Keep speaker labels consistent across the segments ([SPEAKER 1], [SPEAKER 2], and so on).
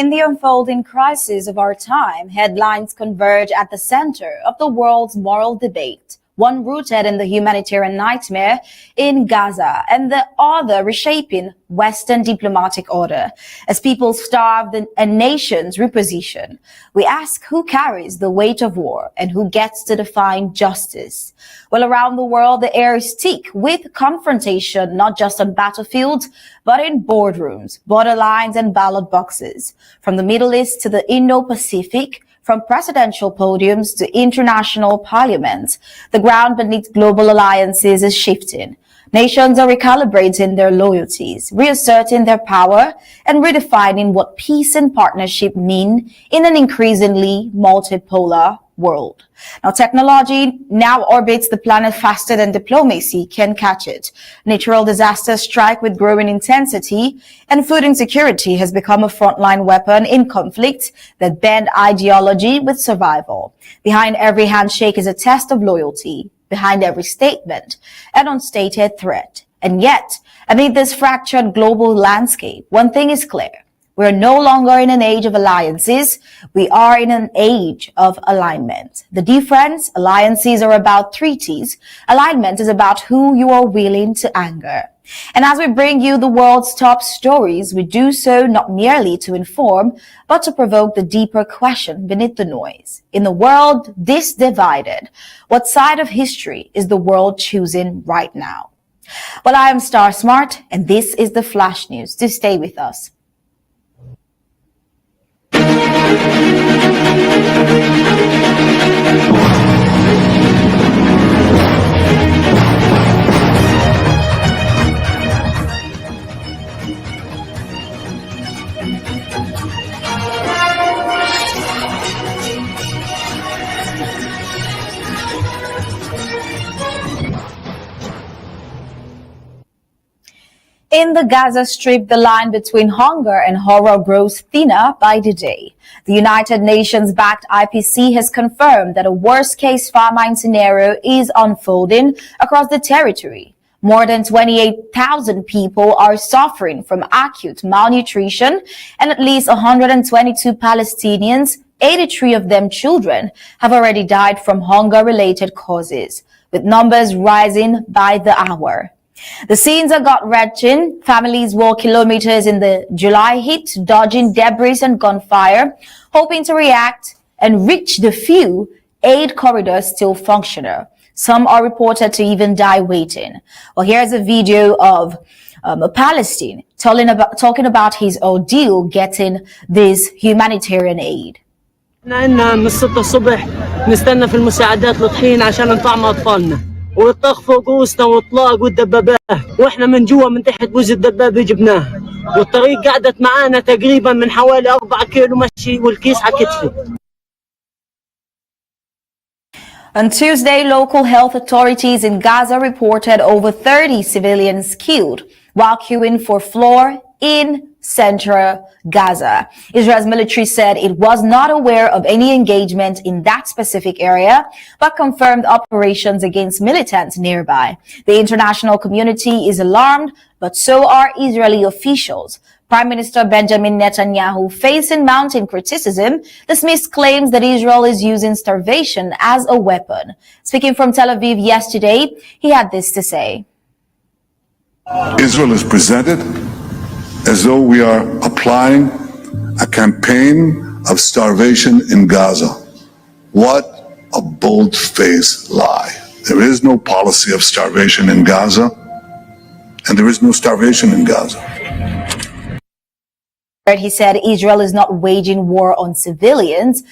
[SPEAKER 1] In the unfolding crisis of our time, headlines converge at the center of the world's moral debate, one rooted in the humanitarian nightmare in Gaza and the other reshaping Western diplomatic order. As people starve and nations reposition, we ask who carries the weight of war and who gets to define justice. Well, around the world, the air is thick with confrontation, not just on battlefields, but in boardrooms, borderlines, and ballot boxes. From the Middle East to the Indo-Pacific, from presidential podiums to international parliaments, the ground beneath global alliances is shifting. Nations are recalibrating their loyalties, reasserting their power, and redefining what peace and partnership mean in an increasingly multipolar world. Now, technology now orbits the planet faster than diplomacy can catch it. Natural disasters strike with growing intensity, and food insecurity has become a frontline weapon in conflicts that bend ideology with survival. Behind every handshake is a test of loyalty. Behind every statement, an unstated threat. And yet, amid this fractured global landscape, one thing is clear. We're no longer in an age of alliances. We are in an age of alignment. The difference, alliances are about treaties. Alignment is about who you are willing to anger. And as we bring you the world's top stories, we do so not merely to inform, but to provoke the deeper question beneath the noise. In a world this divided, what side of history is the world choosing right now? Well, I am Star Smart, and this is the Flash News. Do stay with us. In the Gaza Strip, the line between hunger and horror grows thinner by the day. The United Nations-backed IPC has confirmed that a worst-case famine scenario is unfolding across the territory. More than 28,000 people are suffering from acute malnutrition, and at least 122 Palestinians, 83 of them children, have already died from hunger-related causes, with numbers rising by the hour. The scenes are gut-wrenching. Families walk kilometers in the July heat, dodging debris and gunfire, hoping to react and reach the few aid corridors still functional. Some are reported to even die waiting. Well, here's a video of a Palestinian talking about his ordeal getting this humanitarian aid.
[SPEAKER 2] إحنا من 6 الصبح نستنى في المساعدات لطحين عشان نطعم أطفالنا والطخ فوق رؤوسنا والطلاق والدبابات واحنا من جوا من تحت بوز الدبابة جبناها والطريق قعدت معانا تقريبا من حوالي 4 كيلو مشي والكيس على كتفي.
[SPEAKER 1] On Tuesday, local health authorities in Gaza reported over 30 civilians killed while queuing for floor in central Gaza. Israel's military said it was not aware of any engagement in that specific area, but confirmed operations against militants nearby. The international community is alarmed, but so are Israeli officials. Prime Minister Benjamin Netanyahu, facing mounting criticism, dismissed claims that Israel is using starvation as a weapon. Speaking from Tel Aviv yesterday, he had this to say.
[SPEAKER 3] Israel is presented as though we are applying a campaign of starvation in Gaza. What a bold-faced lie. There is no policy of starvation in Gaza, and there is no starvation in Gaza.
[SPEAKER 1] He said Israel is not waging war on civilians.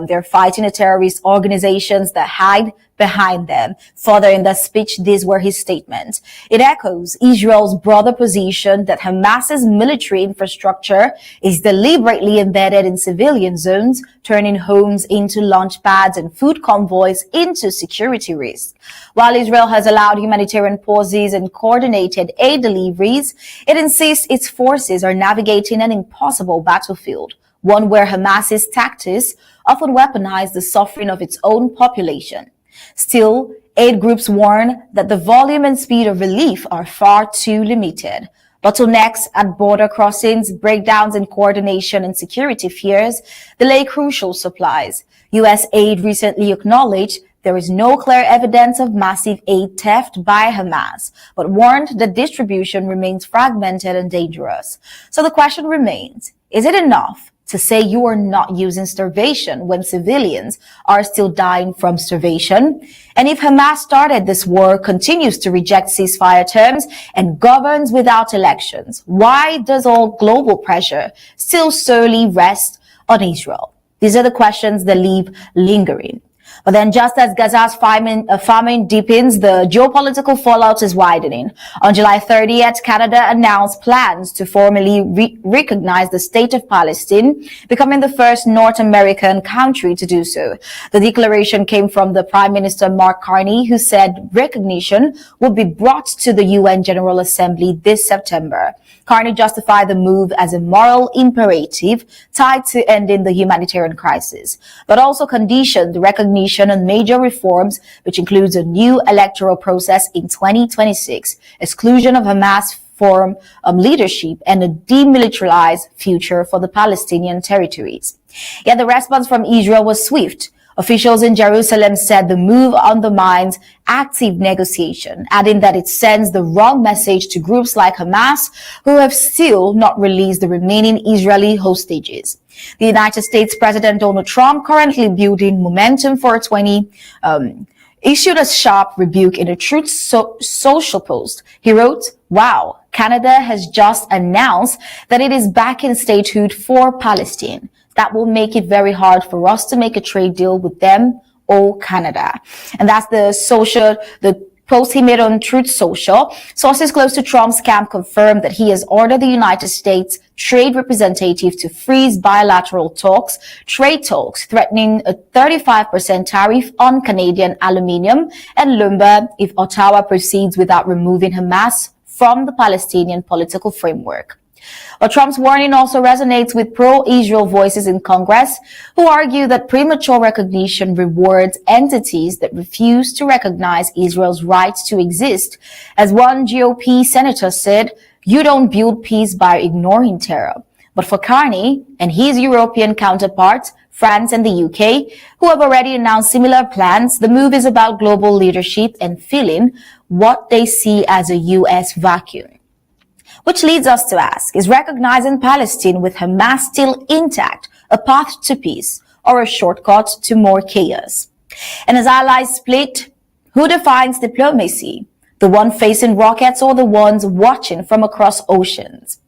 [SPEAKER 1] They're fighting the terrorist organizations that hide behind them. Further in the speech, these were his statements. It echoes Israel's broader position that Hamas's military infrastructure is deliberately embedded in civilian zones, turning homes into launch pads and food convoys into security risks. While Israel has allowed humanitarian pauses and coordinated aid deliveries, it insists its forces are navigating an impossible battlefield, one where Hamas's tactics often weaponize the suffering of its own population. Still, aid groups warn that the volume and speed of relief are far too limited. Bottlenecks at border crossings, breakdowns in coordination and security fears delay crucial supplies. U.S. aid recently acknowledged there is no clear evidence of massive aid theft by Hamas, but warned that distribution remains fragmented and dangerous. So the question remains, is it enough to say you are not using starvation when civilians are still dying from starvation? And if Hamas started this war, continues to reject ceasefire terms, and governs without elections, why does all global pressure still solely rest on Israel? These are the questions that leave lingering. But then just as Gaza's famine deepens, the geopolitical fallout is widening. On July 30th, Canada announced plans to formally recognize the state of Palestine, becoming the first North American country to do so. The declaration came from the Prime Minister Mark Carney, who said recognition would be brought to the UN General Assembly this September. Carney justified the move as a moral imperative tied to ending the humanitarian crisis, but also conditioned the recognition on major reforms, which includes a new electoral process in 2026, exclusion of Hamas from leadership, and a demilitarized future for the Palestinian territories. Yet the response from Israel was swift. Officials in Jerusalem said the move undermines active negotiation, adding that it sends the wrong message to groups like Hamas, who have still not released the remaining Israeli hostages. The United States President Donald Trump, currently building momentum for 20, issued a sharp rebuke in a Truth Social post. He wrote, "Wow, Canada has just announced that it is backing statehood for Palestine. That will make it very hard for us to make a trade deal with them or Canada." And that's the post he made on Truth Social. Sources close to Trump's camp confirmed that he has ordered the United States trade representative to freeze bilateral trade talks, threatening a 35% tariff on Canadian aluminium and lumber if Ottawa proceeds without removing Hamas from the Palestinian political framework. But Trump's warning also resonates with pro-Israel voices in Congress, who argue that premature recognition rewards entities that refuse to recognize Israel's right to exist. As one GOP senator said, "You don't build peace by ignoring terror." But for Carney and his European counterparts, France and the UK, who have already announced similar plans, the move is about global leadership and filling what they see as a US vacuum. Which leads us to ask, is recognizing Palestine with Hamas still intact a path to peace or a shortcut to more chaos? And as allies split, who defines diplomacy? The one facing rockets or the ones watching from across oceans?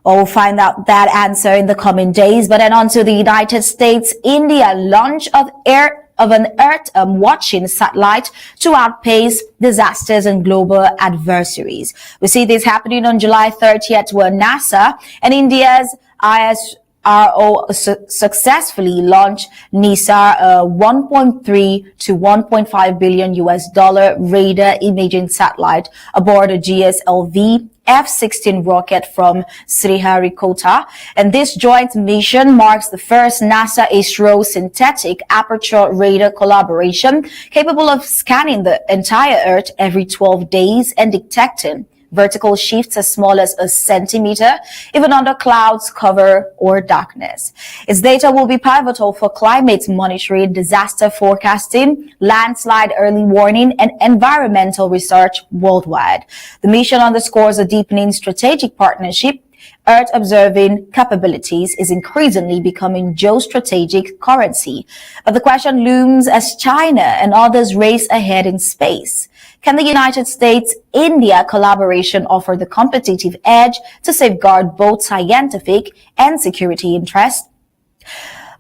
[SPEAKER 1] Well, we'll find out that answer in the coming days. But then on to the United States. India launch of an Earth-watching satellite to outpace disasters and global adversaries. We see this happening on July 30th, where NASA and India's ISRO successfully launched NISAR, a 1.3 to 1.5 billion US dollar radar imaging satellite aboard a GSLV F-16 rocket from Sriharikota. And this joint mission marks the first NASA-ISRO synthetic aperture radar collaboration capable of scanning the entire Earth every 12 days and detecting vertical shifts as small as a centimeter, even under clouds, cover, or darkness. Its data will be pivotal for climate monitoring, disaster forecasting, landslide early warning, and environmental research worldwide. The mission underscores a deepening strategic partnership. Earth observing capabilities is increasingly becoming geostrategic currency. But the question looms as China and others race ahead in space. Can the United States-India collaboration offer the competitive edge to safeguard both scientific and security interests?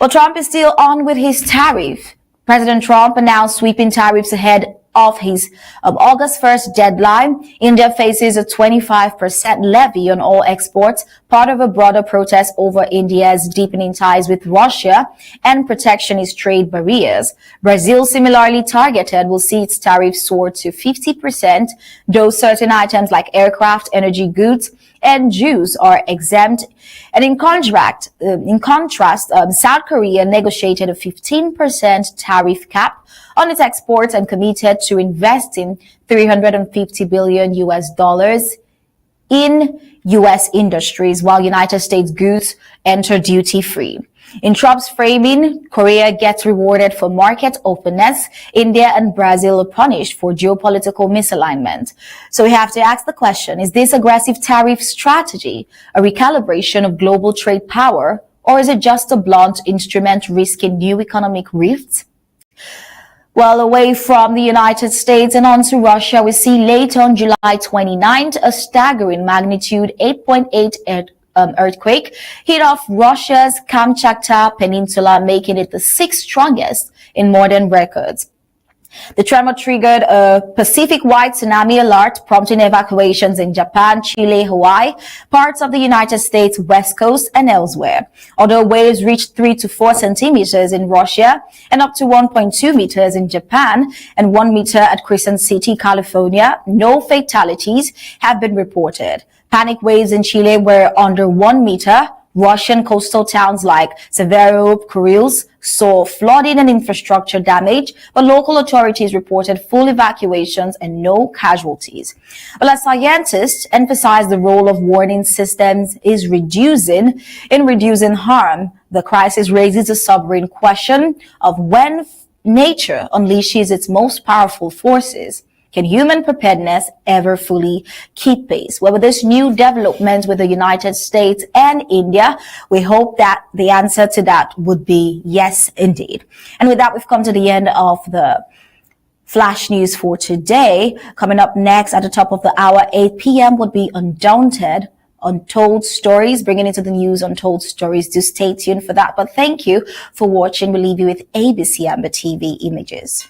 [SPEAKER 1] Well, Trump is still on with his tariff. President Trump announced sweeping tariffs ahead of his August 1st deadline. India faces a 25% levy on all exports, part of a broader protest over India's deepening ties with Russia and protectionist trade barriers. Brazil, similarly targeted, will see its tariffs soar to 50%, though certain items like aircraft, energy goods, and Jews are exempt. And in contrast, South Korea negotiated a 15% tariff cap on its exports and committed to investing $350 billion US in U.S. industries, while United States goods enter duty-free. In Trump's framing, Korea gets rewarded for market openness. India and Brazil are punished for geopolitical misalignment. So we have to ask the question, is this aggressive tariff strategy a recalibration of global trade power, or is it just a blunt instrument risking new economic rifts? Well, away from the United States and on to Russia, we see later on July 29th, a staggering magnitude 8.8 earthquake hit off Russia's Kamchatka Peninsula, making it the sixth strongest in modern records. The tremor triggered a Pacific-wide tsunami alert, prompting evacuations in Japan, Chile, Hawaii, parts of the United States West Coast, and elsewhere. Although waves reached 3 to 4 centimeters in Russia and up to 1.2 meters in Japan and 1 meter at Crescent City, California, no fatalities have been reported. Panic waves in Chile were under 1 meter. Russian coastal towns like Severodvinsk, Kurils saw flooding and infrastructure damage, but local authorities reported full evacuations and no casualties. But as scientists emphasize the role of warning systems is reducing harm, the crisis raises a sobering question of when nature unleashes its most powerful forces. Can human preparedness ever fully keep pace? Well, with this new development with the United States and India, we hope that the answer to that would be yes, indeed. And with that, we've come to the end of the flash news for today. Coming up next at the top of the hour, 8 p.m. would be Undaunted, Untold Stories, bringing into the news Untold Stories. Do stay tuned for that. But thank you for watching. We'll leave you with ABC Amba TV images.